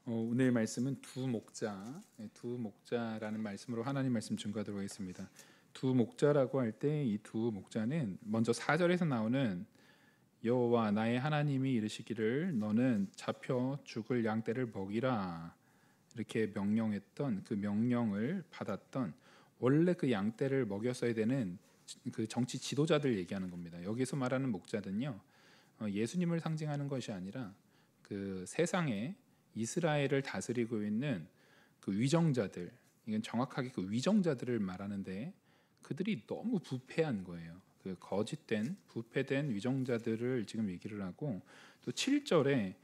오늘 말씀은 두 목자라는 말씀으로 하나님 말씀 증거하도록 하겠습니다. 두 목자라고 할 때 이 두 목자는 먼저 4절에서 나오는 여호와 나의 하나님이 이르시기를 너는 잡혀 죽을 양떼를 먹이라 이렇게 명령했던 그 명령을 받았던 원래 그 양떼를 먹였어야 되는 그 정치 지도자들 얘기하는 겁니다. 여기서 말하는 목자는요, 예수님을 상징하는 것이 아니라 그 세상에 이스라엘을 다스리고 있는 그 위정자들, 이건 정확하게 그 위정자들을 말하는데 그들이 너무 부패한 거예요. 그 거짓된 부패된 위정자들을 지금 얘기를 하고, 또 7절에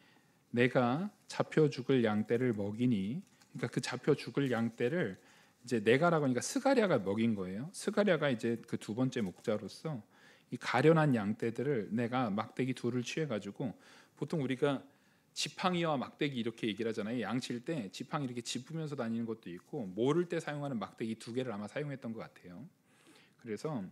내가 잡혀 죽을 양떼를 먹이니, 그러니까 그 잡혀 죽을 양떼를 이제 내가라고 하니까 스가랴가 먹인 거예요. 스가랴가 이제 그 두 번째 목자로서 이 가련한 양떼들을 내가 막대기 둘을 취해 가지고, 보통 우리가 지팡이와 막대기 이렇게 얘기를 하잖아요. 양칠 때 지팡이 이렇게 짚으면서 다니는 것도 있고, 모를 때 사용하는 막대기 두 개를 아마 사용했던 것 같아요. 그래서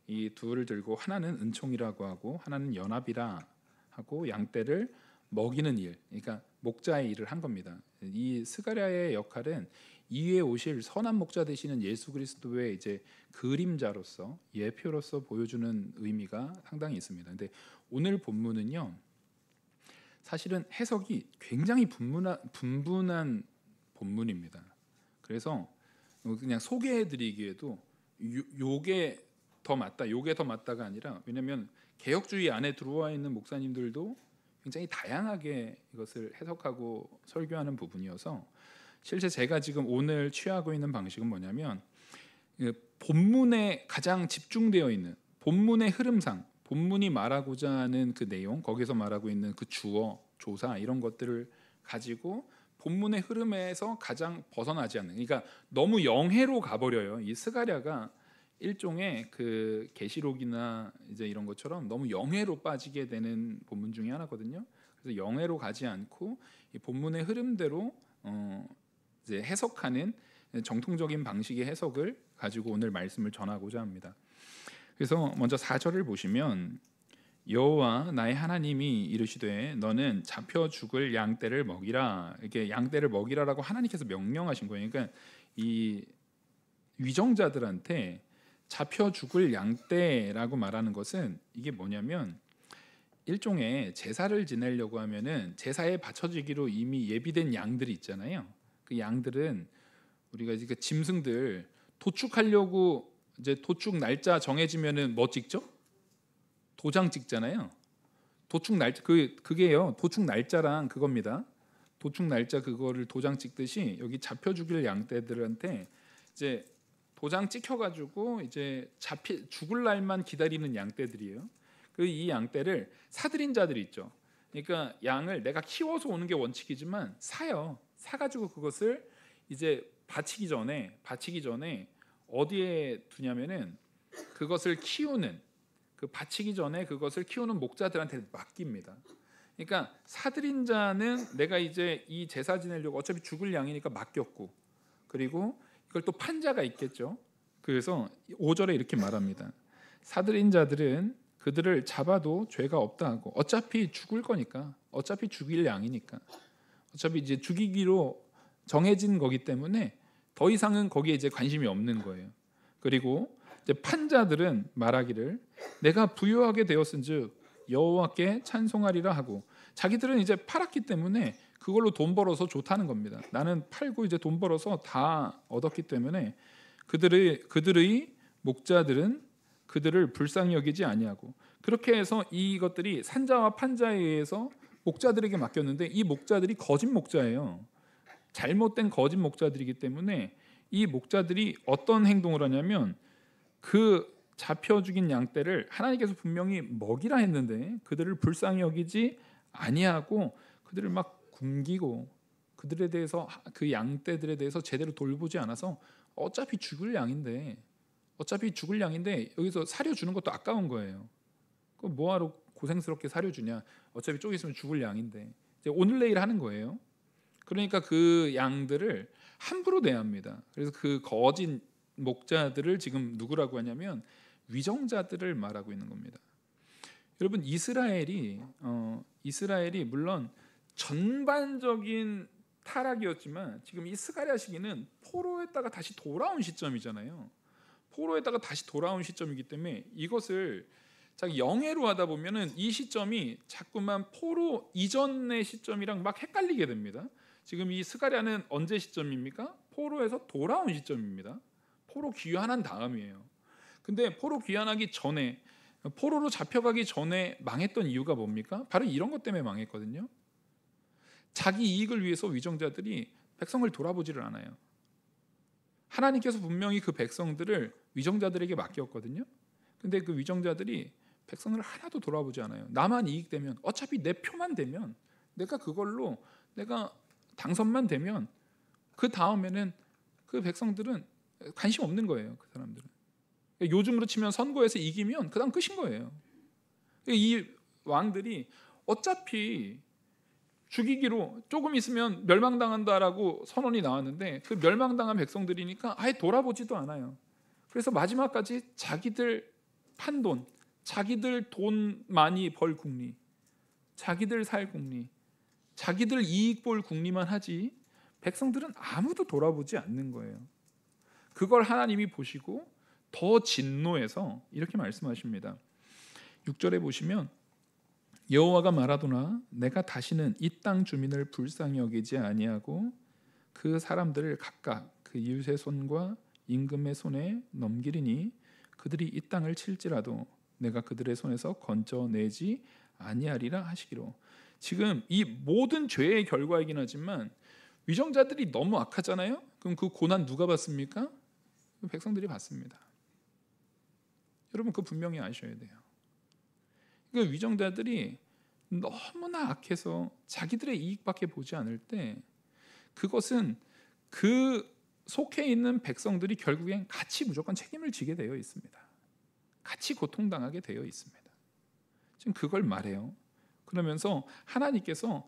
이 둘을 들고 하나는 은총이라고 하고 하나는 연합이라 하고 양떼를 먹이는 일, 그러니까 목자의 일을 한 겁니다. 이 스가랴의 역할은 이후에 오실 선한 목자 되시는 예수 그리스도의 이제 그림자로서 예표로서 보여주는 의미가 상당히 있습니다. 근데 오늘 본문은요, 사실은 해석이 굉장히 분분한 본문입니다. 그래서 그냥 소개해드리기에도 요게 더 맞다, 요게 더 맞다가 아니라, 왜냐하면 개혁주의 안에 들어와 있는 목사님들도 굉장히 다양하게 이것을 해석하고 설교하는 부분이어서, 실제 제가 지금 오늘 취하고 있는 방식은 뭐냐면, 본문에 가장 집중되어 있는 본문의 흐름상, 본문이 말하고자 하는 그 내용, 거기서 말하고 있는 그 주어, 조사 이런 것들을 가지고 본문의 흐름에서 가장 벗어나지 않는, 그러니까 너무 영해로 가버려요. 이 스가랴가 일종의 그 계시록이나 이제 이런 것처럼 너무 영해로 빠지게 되는 본문 중에 하나거든요. 그래서 영해로 가지 않고 이 본문의 흐름대로 이제 해석하는 정통적인 방식의 해석을 가지고 오늘 말씀을 전하고자 합니다. 그래서 먼저 4절을 보시면, 여호와 나의 하나님이 이르시되 너는 잡혀 죽을 양떼를 먹이라, 이렇게 양떼를 먹이라라고 하나님께서 명령하신 거예요. 그러니까 이 위정자들한테 잡혀 죽을 양떼라고 말하는 것은 이게 뭐냐면, 일종의 제사를 지내려고 하면은 제사에 바쳐지기로 이미 예비된 양들이 있잖아요. 그 양들은 우리가 이제 그 짐승들 도축하려고 이제 도축 날짜 정해지면은 뭐 찍죠? 도장 찍잖아요. 도축 날짜, 그게요. 도축 날짜랑 그겁니다. 도축 날짜 그거를 도장 찍듯이 여기 잡혀 죽일 양떼들한테 이제 도장 찍혀가지고 이제 죽을 날만 기다리는 양떼들이에요. 그 이 양떼를 사들인 자들이 있죠. 그러니까 양을 내가 키워서 오는 게 원칙이지만 사요. 사가지고 그것을 이제 바치기 전에 어디에 두냐면은, 그것을 키우는, 그 바치기 전에 그것을 키우는 목자들한테 맡깁니다. 그러니까 사들인 자는 내가 이제 이 제사 지내려고 어차피 죽을 양이니까 맡겼고, 그리고 이걸 또 판 자가 있겠죠. 그래서 5절에 이렇게 말합니다. 사들인 자들은 그들을 잡아도 죄가 없다 하고, 어차피 죽을 거니까, 어차피 죽일 양이니까, 어차피 이제 죽이기로 정해진 거기 때문에 더 이상은 거기에 이제 관심이 없는 거예요. 그리고 이제 판자들은 말하기를 내가 부유하게 되었은즉 여호와께 찬송하리라 하고, 자기들은 이제 팔았기 때문에 그걸로 돈 벌어서 좋다는 겁니다. 나는 팔고 이제 돈 벌어서 다 얻었기 때문에 그들의 목자들은 그들을 불쌍히 여기지 아니하고, 그렇게 해서 이것들이 산자와 판자에 의해서 목자들에게 맡겼는데, 이 목자들이 거짓 목자예요. 잘못된 거짓 목자들이기 때문에 이 목자들이 어떤 행동을 하냐면, 그 잡혀 죽인 양떼를 하나님께서 분명히 먹이라 했는데 그들을 불쌍히 여기지 아니하고 그들을 막 굶기고, 그들에 대해서, 그 양떼들에 대해서 제대로 돌보지 않아서 어차피 죽을 양인데 여기서 사료 주는 것도 아까운 거예요. 그 뭐하러 고생스럽게 사료 주냐, 어차피 쪼개 있으면 죽을 양인데, 이제 오늘 내일 하는 거예요. 그러니까 그 양들을 함부로 대합니다. 그래서 그 거짓 목자들을 지금 누구라고 하냐면 위정자들을 말하고 있는 겁니다. 여러분, 이스라엘이 물론 전반적인 타락이었지만 지금 이 스가랴 시기는 포로에다가 다시 돌아온 시점이잖아요. 포로에다가 다시 돌아온 시점이기 때문에 이것을 영예로 하다 보면은 이 시점이 자꾸만 포로 이전의 시점이랑 막 헷갈리게 됩니다. 지금 이 스가랴는 언제 시점입니까? 포로에서 돌아온 시점입니다. 포로 귀환한 다음이에요. 근데 포로 귀환하기 전에, 포로로 잡혀가기 전에 망했던 이유가 뭡니까? 바로 이런 것 때문에 망했거든요. 자기 이익을 위해서 위정자들이 백성을 돌아보지를 않아요. 하나님께서 분명히 그 백성들을 위정자들에게 맡겼거든요. 근데 그 위정자들이 백성을 하나도 돌아보지 않아요. 나만 이익되면, 어차피 내 표만 되면, 내가 그걸로 내가 당선만 되면 그 다음에는 그 백성들은 관심 없는 거예요. 그 사람들은. 요즘으로 치면 선거에서 이기면 그 다음 끝인 거예요. 이 왕들이 어차피 죽이기로 조금 있으면 멸망당한다라고 선언이 나왔는데 그 멸망당한 백성들이니까 아예 돌아보지도 않아요. 그래서 마지막까지 자기들 판돈, 자기들 돈 많이 벌 국리, 자기들 살 국리, 자기들 이익 볼 국리만 하지 백성들은 아무도 돌아보지 않는 거예요. 그걸 하나님이 보시고 더 진노해서 이렇게 말씀하십니다. 6절에 보시면 여호와가 말하도나 내가 다시는 이 땅 주민을 불쌍히 여기지 아니하고 그 사람들을 각각 그 이웃의 손과 임금의 손에 넘기리니 그들이 이 땅을 칠지라도 내가 그들의 손에서 건져내지 아니하리라 하시기로. 지금 이 모든 죄의 결과이긴 하지만 위정자들이 너무 악하잖아요. 그럼 그 고난 누가 받습니까? 백성들이 받습니다. 여러분 그거 분명히 아셔야 돼요. 그러니까 위정자들이 너무나 악해서 자기들의 이익밖에 보지 않을 때 그것은 그 속해 있는 백성들이 결국엔 같이 무조건 책임을 지게 되어 있습니다. 같이 고통당하게 되어 있습니다. 지금 그걸 말해요. 그러면서 하나님께서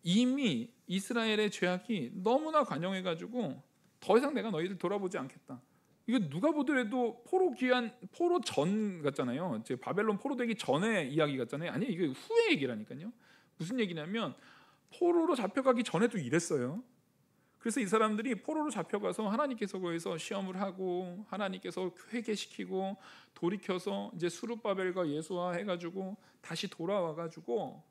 이미 이스라엘의 죄악이 너무나 관영해가지고 더 이상 내가 너희들 돌아보지 않겠다. 이거 누가 보더라도 포로 전 같잖아요. 이제 바벨론 포로되기 전의 이야기 같잖아요. 아니 이게 후의 얘기라니까요. 무슨 얘기냐면 포로로 잡혀가기 전에도 이랬어요. 그래서 이 사람들이 포로로 잡혀가서 하나님께서 거기서 시험을 하고 하나님께서 회개시키고 돌이켜서 이제 스룹바벨과 예수와 해가지고 다시 돌아와가지고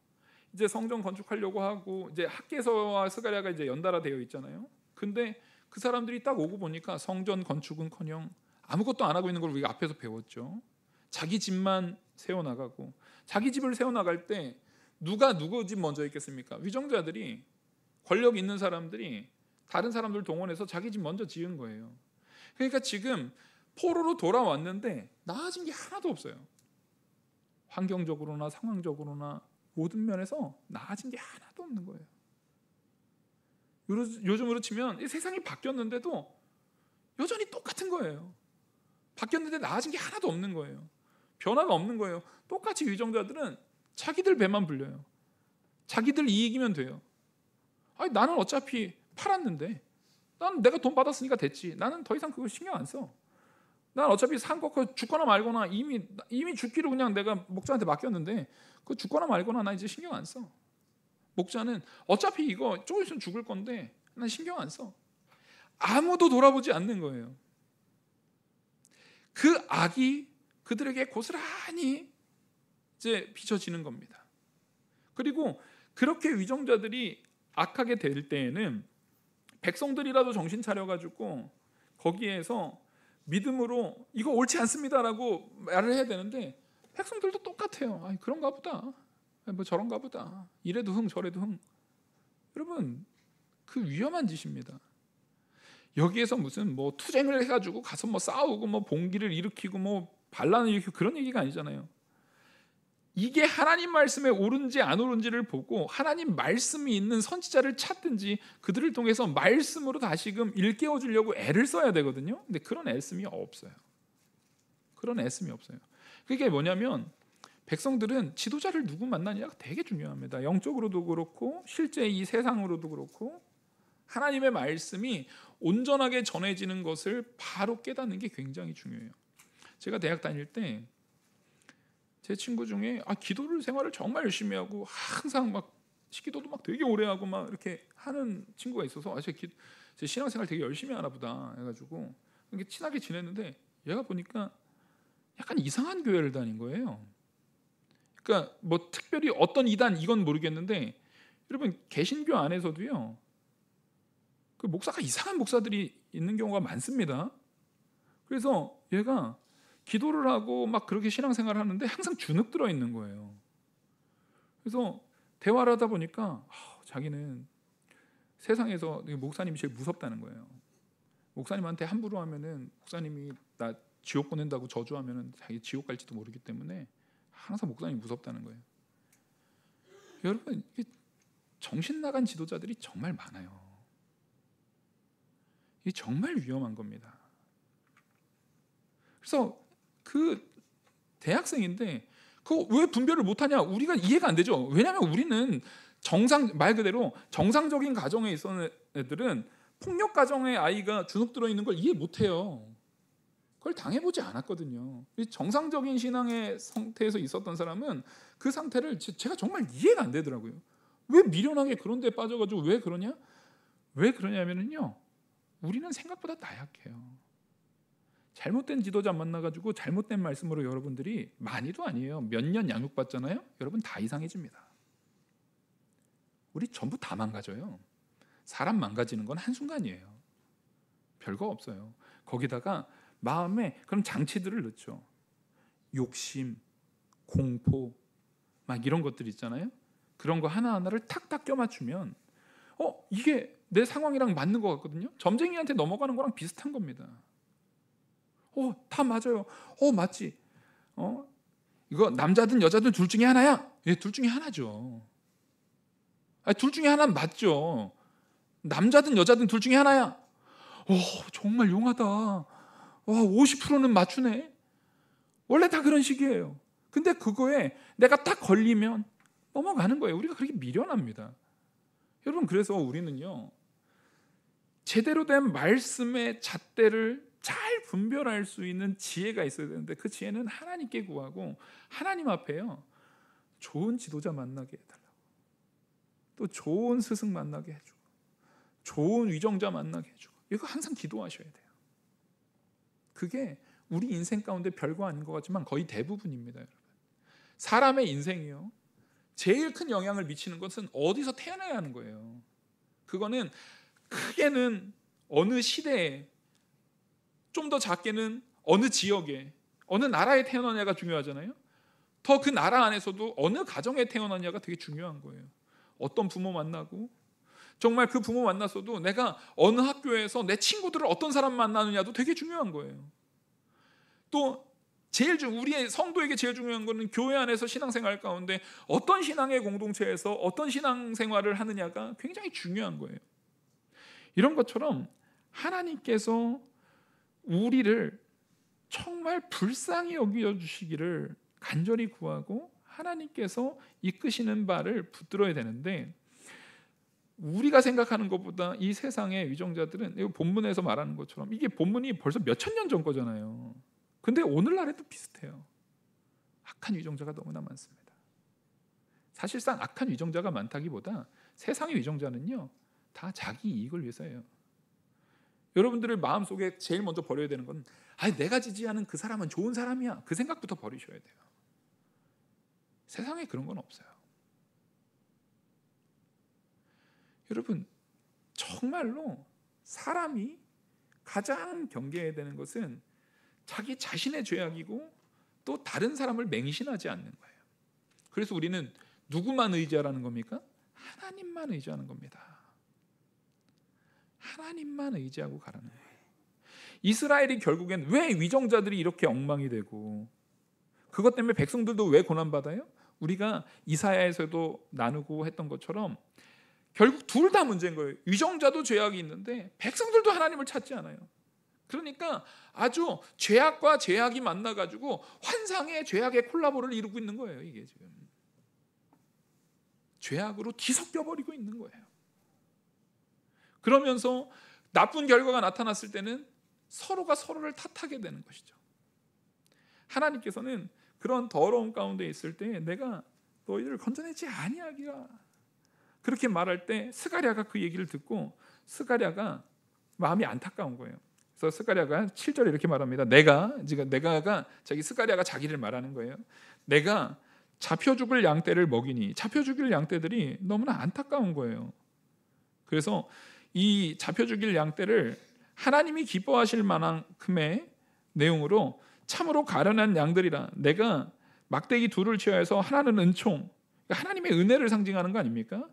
이제 성전 건축하려고 하고 이제 학개서와 스가랴가 이제 연달아 되어 있잖아요. 근데 그 사람들이 딱 오고 보니까 성전 건축은커녕 아무것도 안 하고 있는 걸 우리가 앞에서 배웠죠. 자기 집만 세워나가고 자기 집을 세워나갈 때 누가 누구 집 먼저 있겠습니까? 위정자들이 권력 있는 사람들이 다른 사람들 동원해서 자기 집 먼저 지은 거예요. 그러니까 지금 포로로 돌아왔는데 나아진 게 하나도 없어요. 환경적으로나 상황적으로나 모든 면에서 나아진 게 하나도 없는 거예요. 요즘으로 치면 세상이 바뀌었는데도 여전히 똑같은 거예요. 바뀌었는데 나아진 게 하나도 없는 거예요. 변화가 없는 거예요. 똑같이 위정자들은 자기들 배만 불려요. 자기들 이익이면 돼요. 아니, 나는 어차피 팔았는데 나는 내가 돈 받았으니까 됐지. 나는 더 이상 그거 신경 안 써. 난 어차피 산 거 죽거나 말거나 이미 죽기로 그냥 내가 목자한테 맡겼는데 그 죽거나 말거나 나 이제 신경 안 써. 목자는 어차피 이거 조금 있으면 죽을 건데 난 신경 안 써. 아무도 돌아보지 않는 거예요. 그 악이 그들에게 고스란히 이제 비춰지는 겁니다. 그리고 그렇게 위정자들이 악하게 될 때에는 백성들이라도 정신 차려가지고 거기에서 믿음으로 이거 옳지 않습니다라고 말을 해야 되는데 백성들도 똑같아요. 아, 그런가 보다. 뭐 저런가 보다. 이래도 흥 저래도 흥. 여러분 그 위험한 짓입니다. 여기에서 무슨 뭐 투쟁을 해가지고 가서 뭐 싸우고 뭐 봉기를 일으키고 뭐 반란을 일으키고 그런 얘기가 아니잖아요. 이게 하나님 말씀에 옳은지 안 옳은지를 보고 하나님 말씀이 있는 선지자를 찾든지 그들을 통해서 말씀으로 다시금 일깨워 주려고 애를 써야 되거든요. 근데 그런 애씀이 없어요. 그런 애씀이 없어요. 그게 뭐냐면 백성들은 지도자를 누구 만나느냐가 되게 중요합니다. 영적으로도 그렇고 실제 이 세상으로도 그렇고 하나님의 말씀이 온전하게 전해지는 것을 바로 깨닫는 게 굉장히 중요해요. 제가 대학 다닐 때 제 친구 중에 기도를 생활을 정말 열심히 하고 항상 막 기도도 막 되게 오래 하고 막 이렇게 하는 친구가 있어서 제 신앙생활 되게 열심히 하나 보다 해가지고 이렇게 친하게 지냈는데 얘가 보니까 약간 이상한 교회를 다닌 거예요. 그러니까 뭐 특별히 어떤 이단 이건 모르겠는데 여러분 개신교 안에서도요 그 목사가 이상한 목사들이 있는 경우가 많습니다. 그래서 얘가 기도를 하고 막 그렇게 신앙생활을 하는데 항상 주눅 들어 있는 거예요. 그래서 대화를 하다 보니까 자기는 세상에서 목사님이 제일 무섭다는 거예요. 목사님한테 함부로 하면은 목사님이 나 지옥 보낸다고 저주하면은 자기 지옥 갈지도 모르기 때문에 항상 목사님이 무섭다는 거예요. 여러분 정신 나간 지도자들이 정말 많아요. 이게 정말 위험한 겁니다. 그래서 그 대학생인데 그거 왜 분별을 못하냐? 우리가 이해가 안 되죠. 왜냐하면 우리는 말 그대로 정상적인 가정에 있었는 애들은 폭력 가정의 아이가 주눅 들어 있는 걸 이해 못해요. 그걸 당해보지 않았거든요. 정상적인 신앙의 상태에서 있었던 사람은 그 상태를 제가 정말 이해가 안 되더라고요. 왜 미련하게 그런 데 빠져가지고 왜 그러냐? 왜 그러냐면요 우리는 생각보다 나약해요. 잘못된 지도자 만나가지고 잘못된 말씀으로 여러분들이 많이도 아니에요. 몇 년 양육받잖아요. 여러분 다 이상해집니다. 우리 전부 다 망가져요. 사람 망가지는 건 한순간이에요. 별거 없어요. 거기다가 마음에 그런 장치들을 넣죠. 욕심, 공포 막 이런 것들 있잖아요. 그런 거 하나하나를 탁탁 껴맞추면 이게 내 상황이랑 맞는 것 같거든요. 점쟁이한테 넘어가는 거랑 비슷한 겁니다. 다 맞아요. 맞지. 이거 남자든 여자든 둘 중에 하나야. 예, 둘 중에 하나죠. 둘 중에 하나는 맞죠. 남자든 여자든 둘 중에 하나야. 정말 용하다. 50%는 맞추네. 원래 다 그런 식이에요. 근데 그거에 내가 딱 걸리면 넘어가는 거예요. 우리가 그렇게 미련합니다. 여러분 그래서 우리는요 제대로 된 말씀의 잣대를 잘 분별할 수 있는 지혜가 있어야 되는데 그 지혜는 하나님께 구하고 하나님 앞에요 좋은 지도자 만나게 해달라고, 또 좋은 스승 만나게 해주고 좋은 위정자 만나게 해주고 이거 항상 기도하셔야 돼요. 그게 우리 인생 가운데 별거 아닌 것 같지만 거의 대부분입니다. 여러분 사람의 인생이요 제일 큰 영향을 미치는 것은 어디서 태어나야 하는 거예요. 그거는 크게는 어느 시대에, 좀 더 작게는 어느 지역에, 어느 나라에 태어나냐가 중요하잖아요. 더 그 나라 안에서도 어느 가정에 태어나냐가 되게 중요한 거예요. 어떤 부모 만나고, 정말 그 부모 만났어도 내가 어느 학교에서 내 친구들을 어떤 사람 만나느냐도 되게 중요한 거예요. 또 우리의 성도에게 제일 중요한 거는 교회 안에서 신앙생활 가운데 어떤 신앙의 공동체에서 어떤 신앙생활을 하느냐가 굉장히 중요한 거예요. 이런 것처럼 하나님께서 우리를 정말 불쌍히 여겨주시기를 간절히 구하고 하나님께서 이끄시는 바를 붙들어야 되는데 우리가 생각하는 것보다 이 세상의 위정자들은 이거 본문에서 말하는 것처럼 이게 본문이 벌써 몇천 년 전 거잖아요. 근데 오늘날에도 비슷해요. 악한 위정자가 너무나 많습니다. 사실상 악한 위정자가 많다기보다 세상의 위정자는요 다 자기 이익을 위해서예요. 여러분들의 마음속에 제일 먼저 버려야 되는 건 내가 지지하는 그 사람은 좋은 사람이야. 그 생각부터 버리셔야 돼요. 세상에 그런 건 없어요. 여러분 정말로 사람이 가장 경계해야 되는 것은 자기 자신의 죄악이고 또 다른 사람을 맹신하지 않는 거예요. 그래서 우리는 누구만 의지하라는 겁니까? 하나님만 의지하는 겁니다. 하나님만 의지하고 가라는 거예요. 이스라엘이 결국엔 왜 위정자들이 이렇게 엉망이 되고 그것 때문에 백성들도 왜 고난받아요? 우리가 이사야에서도 나누고 했던 것처럼 결국 둘 다 문제인 거예요. 위정자도 죄악이 있는데 백성들도 하나님을 찾지 않아요. 그러니까 아주 죄악과 죄악이 만나가지고 환상의 죄악의 콜라보를 이루고 있는 거예요. 이게 지금 죄악으로 뒤섞여버리고 있는 거예요. 그러면서 나쁜 결과가 나타났을 때는 서로가 서로를 탓하게 되는 것이죠. 하나님께서는 그런 더러운 가운데 있을 때 내가 너희를 건져내지 아니하기라 그렇게 말할 때 스가랴가 그 얘기를 듣고 스가랴가 마음이 안타까운 거예요. 그래서 스가랴가 7절에 이렇게 말합니다. 내가가 자기 스가랴가 자기를 말하는 거예요. 내가 잡혀 죽을 양떼를 먹이니, 잡혀 죽일 양떼들이 너무나 안타까운 거예요. 그래서 이 잡혀 죽일 양떼를 하나님이 기뻐하실 만큼의 내용으로 참으로 가련한 양들이라, 내가 막대기 둘을 취하여서 하나는 은총, 하나님의 은혜를 상징하는 거 아닙니까?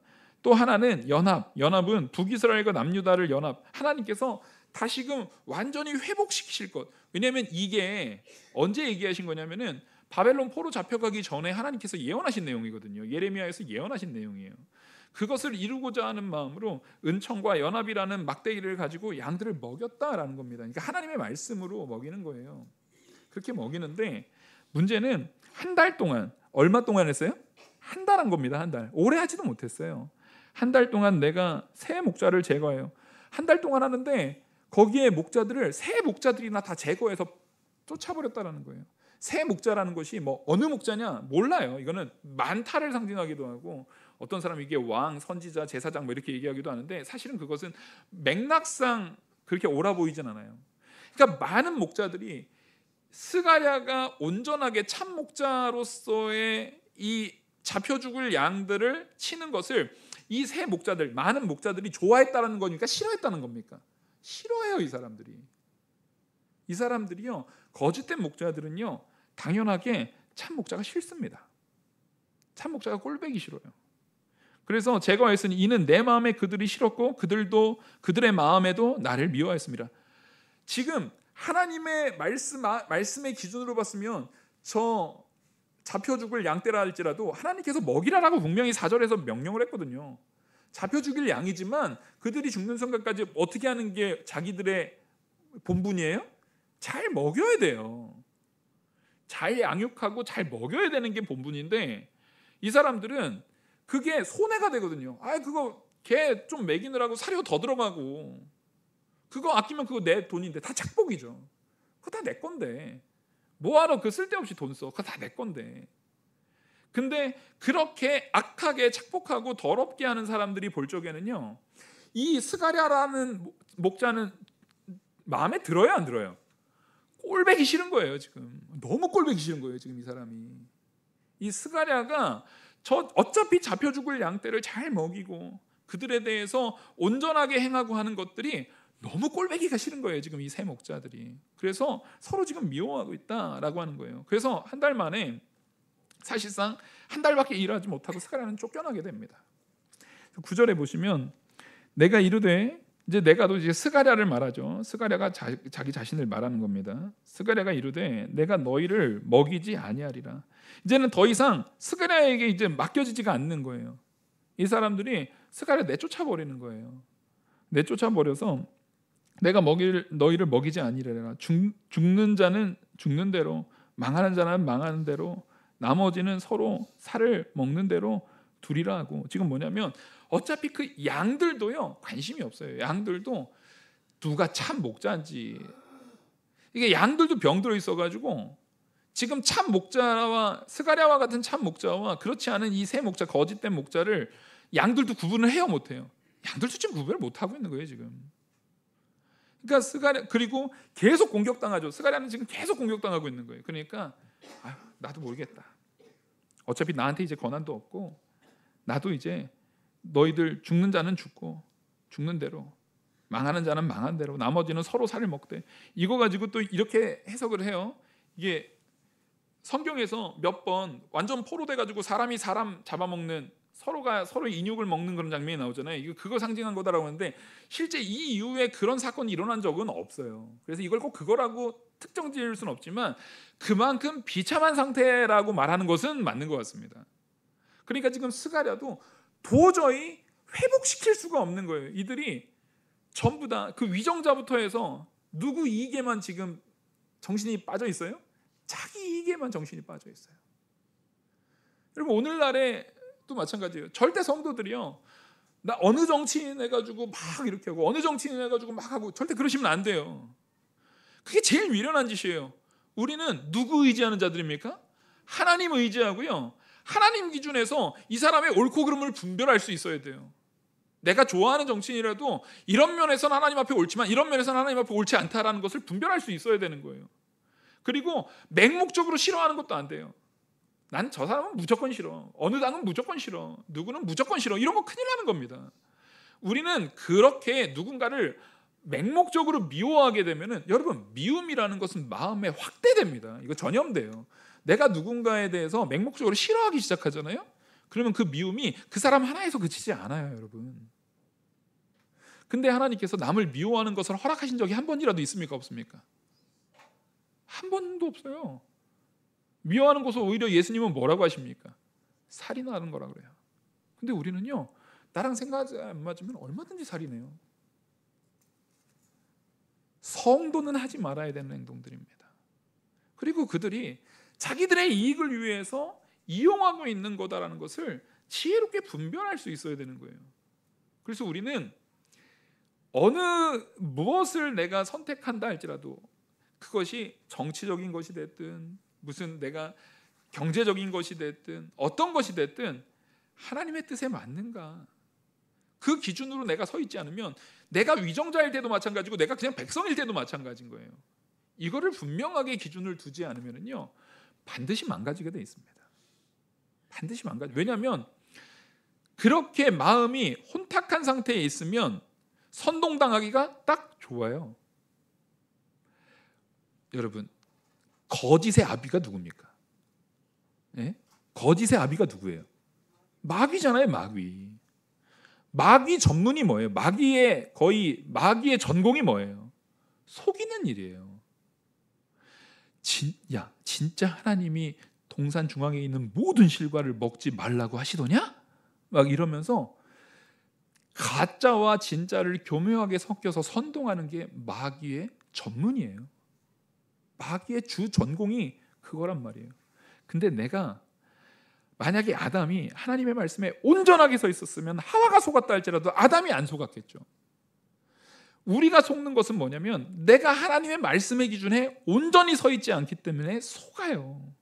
또 하나는 연합은 북이스라엘과 남유다를 연합, 하나님께서 다시금 완전히 회복시키실 것. 왜냐하면 이게 언제 얘기하신 거냐면은 바벨론 포로 잡혀가기 전에 하나님께서 예언하신 내용이거든요. 예레미야에서 예언하신 내용이에요. 그것을 이루고자 하는 마음으로 은총과 연합이라는 막대기를 가지고 양들을 먹였다라는 겁니다. 그러니까 하나님의 말씀으로 먹이는 거예요. 그렇게 먹이는데 문제는 한 달 동안, 얼마 동안 했어요? 한 달 한 겁니다. 한 달. 오래 하지도 못했어요. 한 달 동안 내가 새 목자를 제거해요. 한 달 동안 하는데 거기에 목자들을 새 목자들이나 다 제거해서 쫓아버렸다라는 거예요. 새 목자라는 것이 뭐 어느 목자냐 몰라요. 이거는 많다를 상징하기도 하고, 어떤 사람이 이게 왕, 선지자, 제사장 뭐 이렇게 얘기하기도 하는데, 사실은 그것은 맥락상 그렇게 옳아 보이진 않아요. 그러니까 많은 목자들이 스가랴가 온전하게 참 목자로서의 이 잡혀 죽을 양들을 치는 것을 이 새 목자들, 많은 목자들이 좋아했다는 거니까 싫어했다는 겁니까? 싫어해요. 이 사람들이요, 거짓된 목자들은요 당연하게 참 목자가 싫습니다. 참 목자가 꼴보기 싫어요. 그래서 제거하였으니 이는 내 마음에 그들이 싫었고 그들도 그들의 마음에도 나를 미워했습니다. 지금 하나님의 말씀의 기준으로 봤으면 저 잡혀 죽을 양떼라 할지라도 하나님께서 먹이라라고 분명히 4절에서 명령을 했거든요. 잡혀 죽일 양이지만 그들이 죽는 순간까지 어떻게 하는 게 자기들의 본분이에요? 잘 먹여야 돼요. 잘 양육하고 잘 먹여야 되는 게 본분인데, 이 사람들은 그게 손해가 되거든요. 그거 개 좀 먹이느라고 사료 더 들어가고, 그거 아끼면 그거 내 돈인데, 다 착복이죠. 그거 다 내 건데 뭐하러 그 쓸데없이 돈 써? 그거 다 내 건데. 근데 그렇게 악하게 착복하고 더럽게 하는 사람들이 볼 적에는요, 이 스가랴라는 목자는 마음에 들어요, 안 들어요? 꼴보기 싫은 거예요. 지금 너무 꼴보기 싫은 거예요. 지금 이 사람이, 이 스가랴가 어차피 잡혀 죽을 양떼를 잘 먹이고 그들에 대해서 온전하게 행하고 하는 것들이 너무 꼴보기가 싫은 거예요. 지금 이 새 목자들이. 그래서 서로 지금 미워하고 있다라고 하는 거예요. 그래서 한 달 만에 사실상 한 달밖에 일하지 못하고 스가랴는 쫓겨나게 됩니다. 9절에 보시면 내가 이르되, 이제 내가도 이제 스가랴를 말하죠. 스가랴가 자기 자신을 말하는 겁니다. 스가랴가 이르되 내가 너희를 먹이지 아니하리라. 이제는 더 이상 스가랴에게 이제 맡겨지지가 않는 거예요. 이 사람들이 스가랴 내쫓아 버리는 거예요. 내쫓아 버려서 내가 너희를 먹이지 아니하리라. 죽는 자는 죽는 대로, 망하는 자는 망하는 대로, 나머지는 서로 살을 먹는 대로 두리라 하고. 지금 뭐냐면 어차피 그 양들도요 관심이 없어요. 양들도 누가 참 목자인지, 이게 양들도 병들어 있어가지고 지금 참 목자와 스가랴와 같은 참 목자와 그렇지 않은 이 새 목자, 거짓된 목자를 양들도 구분을 해요, 못해요. 양들도 지금 구분을 못 하고 있는 거예요 지금. 그러니까 스가랴, 그리고 계속 공격당하죠. 스가랴는 지금 계속 공격당하고 있는 거예요. 그러니까 나도 모르겠다. 어차피 나한테 이제 권한도 없고, 나도 이제 너희들 죽는 자는 죽고 죽는 대로, 망하는 자는 망한 대로, 나머지는 서로 살을 먹되. 이거 가지고 또 이렇게 해석을 해요. 이게 성경에서 몇 번 완전 포로돼 가지고 사람이 사람 잡아먹는, 서로가 서로 인육을 먹는 그런 장면이 나오잖아요. 이거 그거 상징한 거다라고 하는데 실제 이 이후에 그런 사건이 일어난 적은 없어요. 그래서 이걸 꼭 그거라고 특정 지을 수는 없지만 그만큼 비참한 상태라고 말하는 것은 맞는 것 같습니다. 그러니까 지금 스가랴도 도저히 회복시킬 수가 없는 거예요. 이들이 전부 다 그 위정자부터 해서 누구 이익에만 지금 정신이 빠져 있어요? 자기 이익에만 정신이 빠져 있어요. 여러분, 오늘날에 또 마찬가지예요. 절대 성도들이요, 나 어느 정치인 해가지고 막 이렇게 하고 어느 정치인 해가지고 막 하고, 절대 그러시면 안 돼요. 그게 제일 미련한 짓이에요. 우리는 누구 의지하는 자들입니까? 하나님 의지하고요, 하나님 기준에서 이 사람의 옳고 그름을 분별할 수 있어야 돼요. 내가 좋아하는 정치인이라도 이런 면에서는 하나님 앞에 옳지만 이런 면에서는 하나님 앞에 옳지 않다라는 것을 분별할 수 있어야 되는 거예요. 그리고 맹목적으로 싫어하는 것도 안 돼요. 난 저 사람은 무조건 싫어. 어느 당은 무조건 싫어. 누구는 무조건 싫어. 이런 거 큰일 나는 겁니다. 우리는 그렇게 누군가를 맹목적으로 미워하게 되면은, 여러분, 미움이라는 것은 마음에 확대됩니다. 이거 전염돼요. 내가 누군가에 대해서 맹목적으로 싫어하기 시작하잖아요. 그러면 그 미움이 그 사람 하나에서 그치지 않아요, 여러분. 근데 하나님께서 남을 미워하는 것을 허락하신 적이 한 번이라도 있습니까, 없습니까? 한 번도 없어요. 미워하는 것을 오히려 예수님은 뭐라고 하십니까? 살인하는 거라고 그래요. 근데 우리는요, 나랑 생각이 안 맞으면 얼마든지 살인해요. 성도는 하지 말아야 되는 행동들입니다. 그리고 그들이 자기들의 이익을 위해서 이용하고 있는 거다라는 것을 지혜롭게 분별할 수 있어야 되는 거예요. 그래서 우리는 어느 무엇을 내가 선택한다 할지라도 그것이 정치적인 것이 됐든 무슨 내가 경제적인 것이 됐든 어떤 것이 됐든 하나님의 뜻에 맞는가, 그 기준으로 내가 서 있지 않으면, 내가 위정자일 때도 마찬가지고 내가 그냥 백성일 때도 마찬가지인 거예요. 이거를 분명하게 기준을 두지 않으면요 반드시 망가지게 돼 있습니다. 반드시 망가져. 왜냐하면 그렇게 마음이 혼탁한 상태에 있으면 선동당하기가 딱 좋아요. 여러분, 거짓의 아비가 누굽니까? 예? 거짓의 아비가 누구예요? 마귀잖아요, 마귀. 마귀 전문이 뭐예요? 마귀의 전공이 뭐예요? 속이는 일이에요. 진짜 하나님이 동산 중앙에 있는 모든 실과를 먹지 말라고 하시더냐? 막 이러면서 가짜와 진짜를 교묘하게 섞여서 선동하는 게 마귀의 전문이에요. 마귀의 주 전공이 그거란 말이에요. 근데 내가 만약에 아담이 하나님의 말씀에 온전하게 서 있었으면 하와가 속았다 할지라도 아담이 안 속았겠죠. 우리가 속는 것은 뭐냐면 내가 하나님의 말씀의 기준에 온전히 서 있지 않기 때문에 속아요.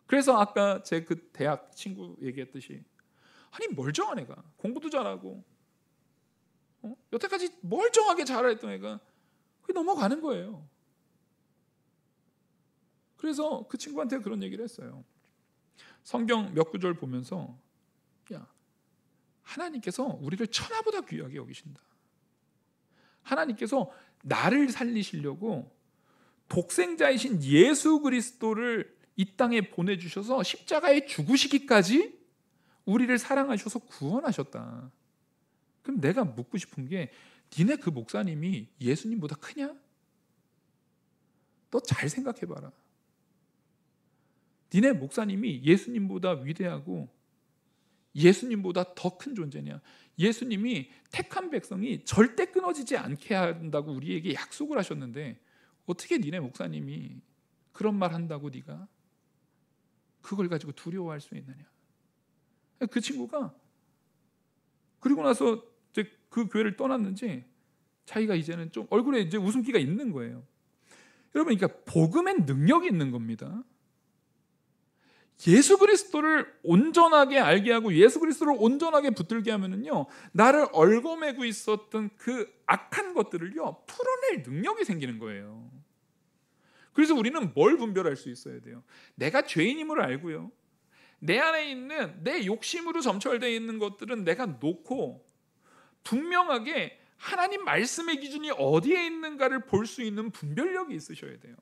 그래서 아까 제 그 대학 친구 얘기했듯이, 아니 멀쩡한 애가 공부도 잘하고 여태까지 멀쩡하게 잘했던 애가 그게 넘어가는 거예요. 그래서 그 친구한테 그런 얘기를 했어요. 성경 몇 구절 보면서, 하나님께서 우리를 천하보다 귀하게 여기신다. 하나님께서 나를 살리시려고 독생자이신 예수 그리스도를 이 땅에 보내주셔서 십자가에 죽으시기까지 우리를 사랑하셔서 구원하셨다. 그럼 내가 묻고 싶은 게, 니네 그 목사님이 예수님보다 크냐? 너 잘 생각해봐라. 니네 목사님이 예수님보다 위대하고 예수님보다 더 큰 존재냐? 예수님이 택한 백성이 절대 끊어지지 않게 한다고 우리에게 약속을 하셨는데 어떻게 니네 목사님이 그런 말 한다고 네가 그걸 가지고 두려워할 수 있느냐? 그 친구가 그리고 나서 이제 그 교회를 떠났는지 자기가 이제는 좀 얼굴에 이제 웃음기가 있는 거예요. 여러분, 그러니까 복음엔 능력이 있는 겁니다. 예수 그리스도를 온전하게 알게 하고 예수 그리스도를 온전하게 붙들게 하면은요, 나를 얽어매고 있었던 그 악한 것들을요 풀어낼 능력이 생기는 거예요. 그래서 우리는 뭘 분별할 수 있어야 돼요? 내가 죄인임을 알고요, 내 안에 있는 내 욕심으로 점철되어 있는 것들은 내가 놓고 분명하게 하나님 말씀의 기준이 어디에 있는가를 볼 수 있는 분별력이 있으셔야 돼요.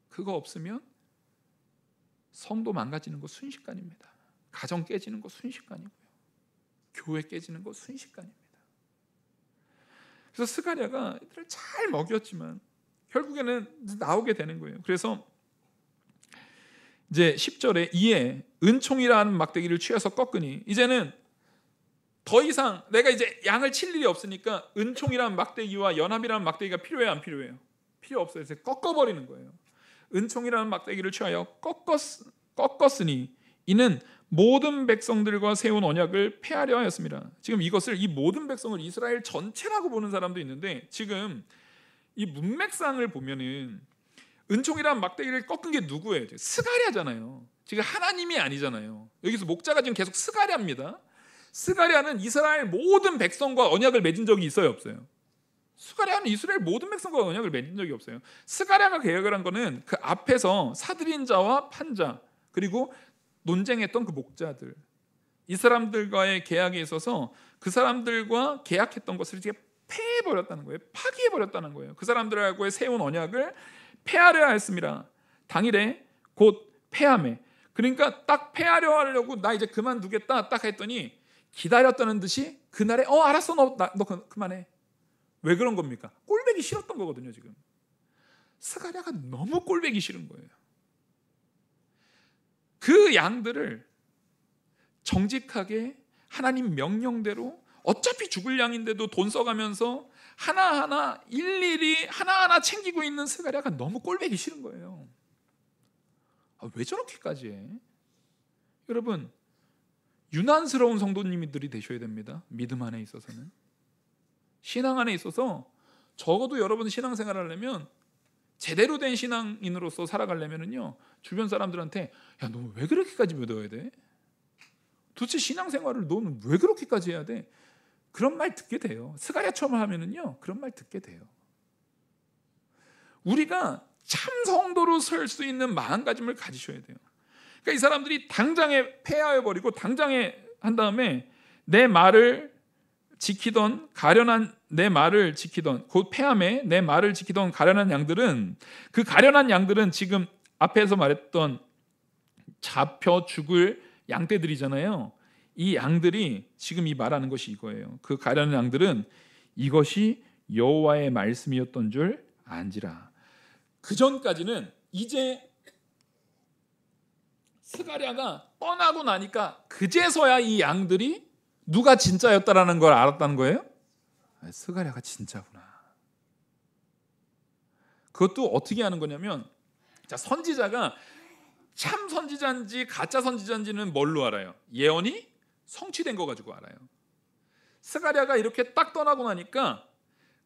그거 없으면 성도 망가지는 거 순식간입니다. 가정 깨지는 거 순식간이고요, 교회 깨지는 거 순식간입니다. 그래서 스가랴가 이들을 잘 먹였지만 결국에는 나오게 되는 거예요. 그래서 이제 10절에 이에 은총이라는 막대기를 취해서 꺾으니, 이제는 더 이상 내가 이제 양을 칠 일이 없으니까 은총이라는 막대기와 연합이라는 막대기가 필요해요, 안 필요해요? 필요 없어요. 그래서 꺾어버리는 거예요. 은총이라는 막대기를 취하여 꺾었으니 이는 모든 백성들과 세운 언약을 폐하려 하였습니다. 지금 이 모든 백성을 이스라엘 전체라고 보는 사람도 있는데, 지금 이 문맥상을 보면은 은총이라는 막대기를 꺾은 게 누구예요? 스가랴잖아요. 지금 하나님이 아니잖아요. 여기서 목자가 지금 계속 스가랴입니다. 스가랴는 이스라엘 모든 백성과 언약을 맺은 적이 있어요, 없어요? 스가랴는 이스라엘 모든 백성과 언약을 맺은 적이 없어요. 스가랴가 계약을 한 거는 그 앞에서 사들인 자와 판자, 그리고 논쟁했던 그 목자들, 이 사람들과의 계약에 있어서 그 사람들과 계약했던 것을 이제 폐해버렸다는 거예요. 파기해버렸다는 거예요. 그 사람들하고의 세운 언약을 폐하려 하였습니다. 당일에 곧 폐함에. 그러니까 딱 폐하려 하려고 나 이제 그만두겠다 딱 했더니 기다렸다는 듯이 그날에 알았어, 너 그만해. 왜 그런 겁니까? 꼴배기 싫었던 거거든요. 지금 스가랴가 너무 꼴배기 싫은 거예요. 그 양들을 정직하게 하나님 명령대로 어차피 죽을 양인데도 돈 써가면서 하나하나 일일이 하나하나 챙기고 있는 스가랴가 너무 꼴배기 싫은 거예요. 왜 저렇게까지 해? 여러분, 유난스러운 성도님들이 되셔야 됩니다. 믿음 안에 있어서는, 신앙 안에 있어서 적어도 여러분 신앙생활을 하려면, 제대로 된 신앙인으로서 살아가려면요, 주변 사람들한테 야, 너 왜 그렇게까지 믿어야 돼? 도대체 신앙생활을 너는 왜 그렇게까지 해야 돼? 그런 말 듣게 돼요. 스가랴처럼 하면은요, 그런 말 듣게 돼요. 우리가 참 성도로 설 수 있는 마음가짐을 가지셔야 돼요. 그러니까 이 사람들이 당장에 폐하해버리고 당장에 한 다음에 내 말을 지키던 가련한 내 말을 지키던 곧 폐함에 내 말을 지키던 가련한 양들은, 그 가련한 양들은 지금 앞에서 말했던 잡혀 죽을 양떼들이잖아요. 이 양들이 지금 이 말하는 것이 이거예요. 그 가련한 양들은 이것이 여호와의 말씀이었던 줄 안지라. 그 전까지는 이제 스가랴가 떠나고 나니까 그제서야 이 양들이 누가 진짜였다라는 걸 알았다는 거예요. 스가랴가 진짜구나. 그것도 어떻게 하는 거냐면, 자, 선지자가 참 선지자인지 가짜 선지자인지는 뭘로 알아요? 예언이 성취된 거 가지고 알아요. 스가랴가 이렇게 딱 떠나고 나니까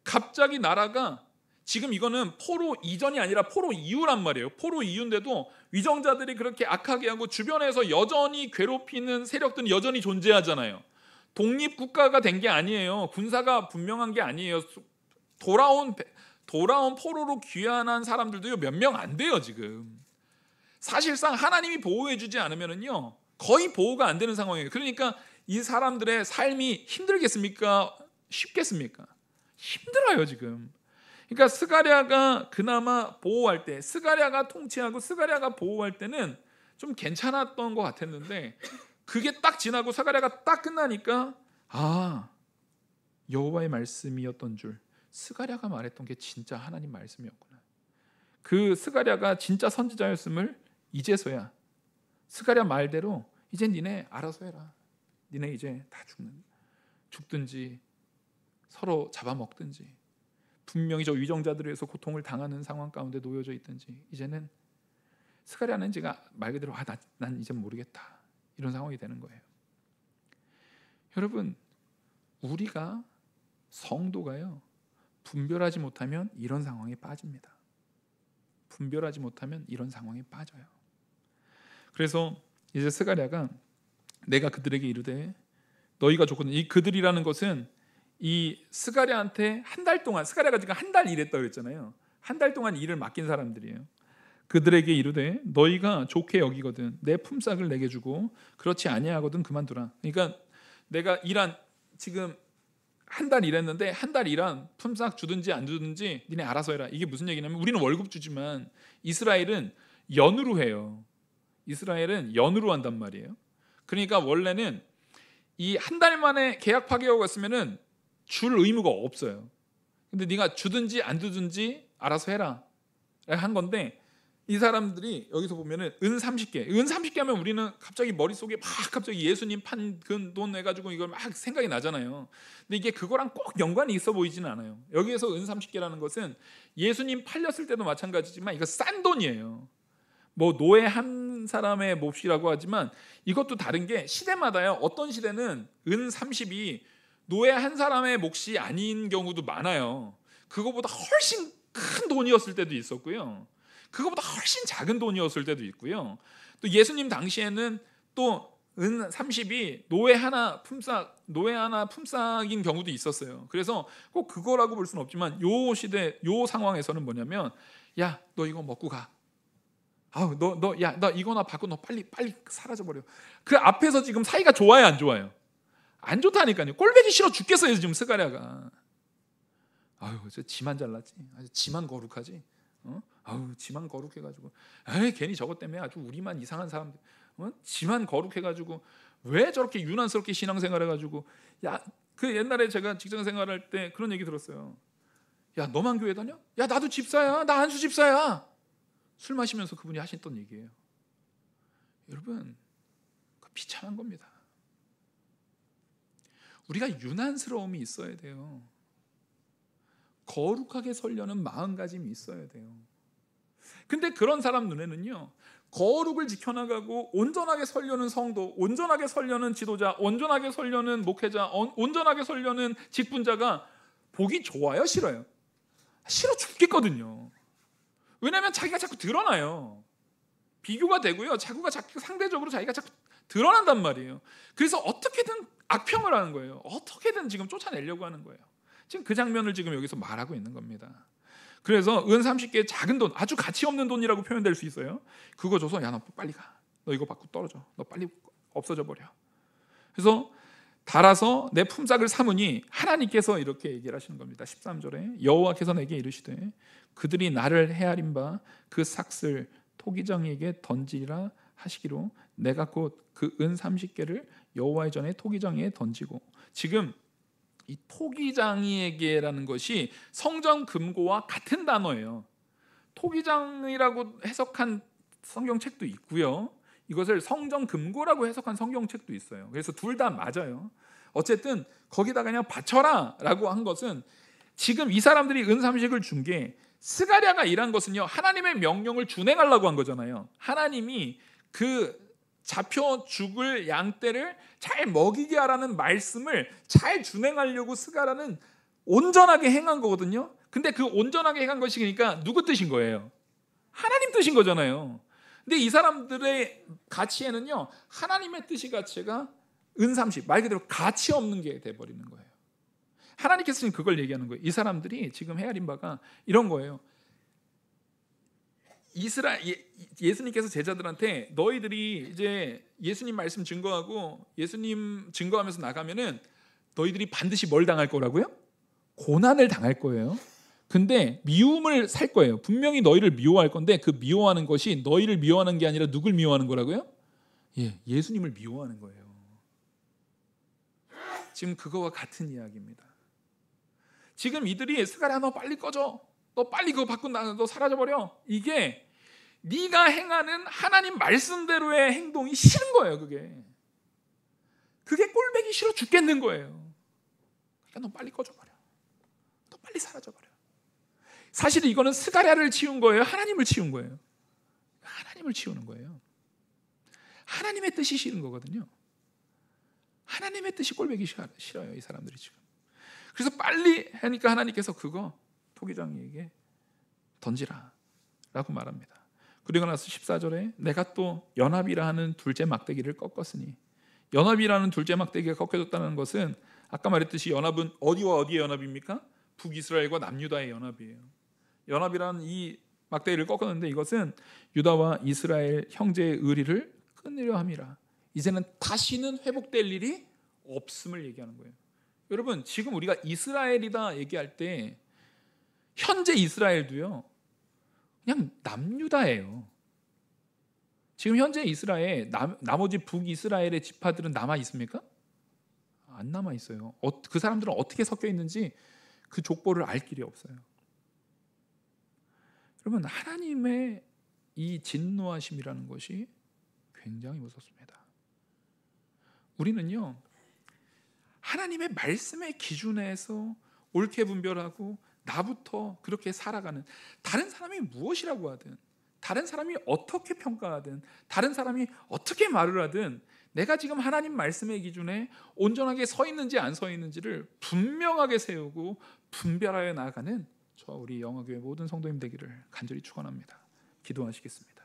갑자기 나라가, 지금 이거는 포로 이전이 아니라 포로 이후란 말이에요. 포로 이후인데도 위정자들이 그렇게 악하게 하고 주변에서 여전히 괴롭히는 세력들은 여전히 존재하잖아요. 독립국가가 된 게 아니에요. 군사가 분명한 게 아니에요. 돌아온 포로로 귀환한 사람들도 몇 명 안 돼요. 지금 사실상 하나님이 보호해주지 않으면은요, 거의 보호가 안 되는 상황이에요. 그러니까 이 사람들의 삶이 힘들겠습니까? 쉽겠습니까? 힘들어요 지금. 그러니까 스가랴가 그나마 보호할 때, 스가랴가 통치하고 스가랴가 보호할 때는 좀 괜찮았던 것 같았는데, 그게 딱 지나고 스가랴가 딱 끝나니까 여호와의 말씀이었던 줄, 스가랴가 말했던 게 진짜 하나님 말씀이었구나. 그 스가랴가 진짜 선지자였음을 이제서야, 스가랴 말대로 이제 니네 알아서 해라. 니네 이제 다 죽든지 서로 잡아먹든지, 분명히 저 위정자들에 의해서 고통을 당하는 상황 가운데 놓여져 있든지, 이제는 스가랴는 제가 말 그대로 난 이제 모르겠다, 이런 상황이 되는 거예요. 여러분, 우리가 성도가요, 분별하지 못하면 이런 상황에 빠집니다. 분별하지 못하면 이런 상황에 빠져요. 그래서 이제 스가랴가 내가 그들에게 이르되 너희가 좋거든. 이 그들이라는 것은 이 스가랴한테 한 달 동안, 스가랴가 지금 한 달 일했다고 그랬잖아요. 한 달 동안 일을 맡긴 사람들이에요. 그들에게 이르되 너희가 좋게 여기거든 내 품삯을 내게 주고 그렇지 아니하거든 그만두라. 그러니까 내가 지금 한 달 일했는데 한 달 일한 품삯 주든지 안 주든지 니네 알아서 해라. 이게 무슨 얘기냐면, 우리는 월급 주지만 이스라엘은 연으로 해요. 이스라엘은 연으로 한단 말이에요. 그러니까 원래는 이 한 달 만에 계약 파기하고 갔으면은 줄 의무가 없어요. 근데 네가 주든지 안 주든지 알아서 해라 한 건데, 이 사람들이 여기서 보면은 은 30개 하면 우리는 갑자기 머릿속에 막 갑자기 예수님 판 그 돈 해가지고 이걸 막 생각이 나잖아요. 근데 이게 그거랑 꼭 연관이 있어 보이지는 않아요. 여기에서 은 30개라는 것은 예수님 팔렸을 때도 마찬가지지만 이거 싼 돈이에요. 뭐 노예 한 사람의 몫이라고 하지만 이것도 다른 게 시대마다요. 어떤 시대는 은 30이 노예 한 사람의 몫이 아닌 경우도 많아요. 그거보다 훨씬 큰 돈이었을 때도 있었고요. 그거보다 훨씬 작은 돈이었을 때도 있고요. 또 예수님 당시에는 또 은 30이 노예 하나 품삯인 경우도 있었어요. 그래서 꼭 그거라고 볼 수는 없지만 요 시대 요 상황에서는 뭐냐면, 야, 너 이거 먹고 가. 아우, 너 이거나 받고 너 빨리 사라져 버려. 그 앞에서 지금 사이가 좋아요, 안 좋아요? 안 좋다니까요. 꼴보기 싫어 죽겠어요 지금 스가랴가. 아유, 저 지만 잘났지. 아주 지만 거룩하지. 아유, 지만 거룩해가지고, 에이, 괜히 저것 때문에 아주 우리만 이상한 사람들. 지만 거룩해가지고 왜 저렇게 유난스럽게 신앙생활해가지고. 야, 그 옛날에 제가 직장 생활할 때 그런 얘기 들었어요. 야, 너만 교회 다녀? 야, 나도 집사야. 나 안수 집사야. 술 마시면서 그분이 하셨던 얘기예요. 여러분, 그 비참한 겁니다. 우리가 유난스러움이 있어야 돼요. 거룩하게 살려는 마음가짐이 있어야 돼요. 근데 그런 사람 눈에는요, 거룩을 지켜나가고 온전하게 살려는 성도, 온전하게 살려는 지도자, 온전하게 살려는 목회자, 온전하게 살려는 직분자가 보기 좋아요, 싫어요? 싫어 죽겠거든요. 왜냐하면 자기가 자꾸 드러나요. 비교가 되고요, 자꾸 상대적으로 자기가 자꾸 드러난단 말이에요. 그래서 어떻게든 악평을 하는 거예요. 어떻게든 지금 쫓아내려고 하는 거예요. 지금 그 장면을 지금 여기서 말하고 있는 겁니다. 그래서 은 30개의 작은 돈, 아주 가치 없는 돈이라고 표현될 수 있어요. 그거 줘서, 야, 너 빨리 가. 너 이거 받고 떨어져. 너 빨리 없어져 버려. 그래서 달아서 내 품삯을 삼으니, 하나님께서 이렇게 얘기를 하시는 겁니다. 13절에 여호와께서 내게 이르시되 그들이 나를 헤아린 바 그 삭슬 토기장에게 던지리라 하시기로, 내가 곧 그 은 30개를 여호와의 전에 토기장에 던지고. 지금 이 토기장이에게라는 것이 성전 금고와 같은 단어예요. 토기장이라고 해석한 성경책도 있고요, 이것을 성전 금고라고 해석한 성경책도 있어요. 그래서 둘 다 맞아요. 어쨌든 거기다가 그냥 바쳐라 라고 한 것은, 지금 이 사람들이 은 30을 준 게, 스가랴가 일한 것은요, 하나님의 명령을 준행하려고 한 거잖아요. 하나님이 그 잡혀 죽을 양떼를 잘 먹이게 하라는 말씀을 잘 준행하려고 스가랴는 온전하게 행한 거거든요. 근데 그 온전하게 행한 것이, 그러니까 누구 뜻인 거예요? 하나님 뜻인 거잖아요. 근데 이 사람들의 가치에는요, 하나님의 뜻이 가치가 은 30, 말 그대로 가치 없는 게 돼버리는 거예요. 하나님께서 지금 그걸 얘기하는 거예요. 이 사람들이 지금 헤아린 바가 이런 거예요. 예수님께서 제자들한테, 너희들이 이제 예수님 말씀 증거하고 예수님 증거하면서 나가면은 너희들이 반드시 뭘 당할 거라고요? 고난을 당할 거예요. 근데 미움을 살 거예요. 분명히 너희를 미워할 건데, 그 미워하는 것이 너희를 미워하는 게 아니라 누굴 미워하는 거라고요? 예수님을 미워하는 거예요. 지금 그거와 같은 이야기입니다. 지금 이들이, 스가랴 너 빨리 꺼져, 너 빨리 그거 받고 너 사라져버려, 이게 네가 행하는 하나님 말씀대로의 행동이 싫은 거예요. 그게 꼴보기 싫어 죽겠는 거예요. 그러니까 너 빨리 꺼져버려, 너 빨리 사라져버려. 사실 이거는 스가랴를 치운 거예요, 하나님을 치운 거예요? 하나님을 치우는 거예요. 하나님의 뜻이 싫은 거거든요. 하나님의 뜻이 꼴보기 싫어요, 이 사람들이 지금. 그래서 빨리 하니까 하나님께서 그거 토기장이에게 던지라 라고 말합니다. 그리고 나서 14절에 내가 또 연합이라 하는 둘째 막대기를 꺾었으니, 연합이라는 둘째 막대기가 꺾여졌다는 것은, 아까 말했듯이 연합은 어디와 어디의 연합입니까? 북이스라엘과 남유다의 연합이에요. 연합이라는 이 막대기를 꺾었는데, 이것은 유다와 이스라엘 형제의 의리를 끊으려 함이라. 이제는 다시는 회복될 일이 없음을 얘기하는 거예요. 여러분, 지금 우리가 이스라엘이다 얘기할 때 현재 이스라엘도요, 그냥 남유다예요. 지금 현재 이스라엘, 나머지 북이스라엘의 지파들은 남아 있습니까? 안 남아 있어요. 그 사람들은 어떻게 섞여 있는지 그 족보를 알 길이 없어요. 여러분, 하나님의 이 진노하심이라는 것이 굉장히 무섭습니다. 우리는요, 하나님의 말씀의 기준에서 옳게 분별하고 나부터 그렇게 살아가는, 다른 사람이 무엇이라고 하든, 다른 사람이 어떻게 평가하든, 다른 사람이 어떻게 말을 하든, 내가 지금 하나님 말씀의 기준에 온전하게 서 있는지 안 서 있는지를 분명하게 세우고 분별하여 나아가는 저 우리 영화교회 모든 성도님 되기를 간절히 축원합니다. 기도하시겠습니다.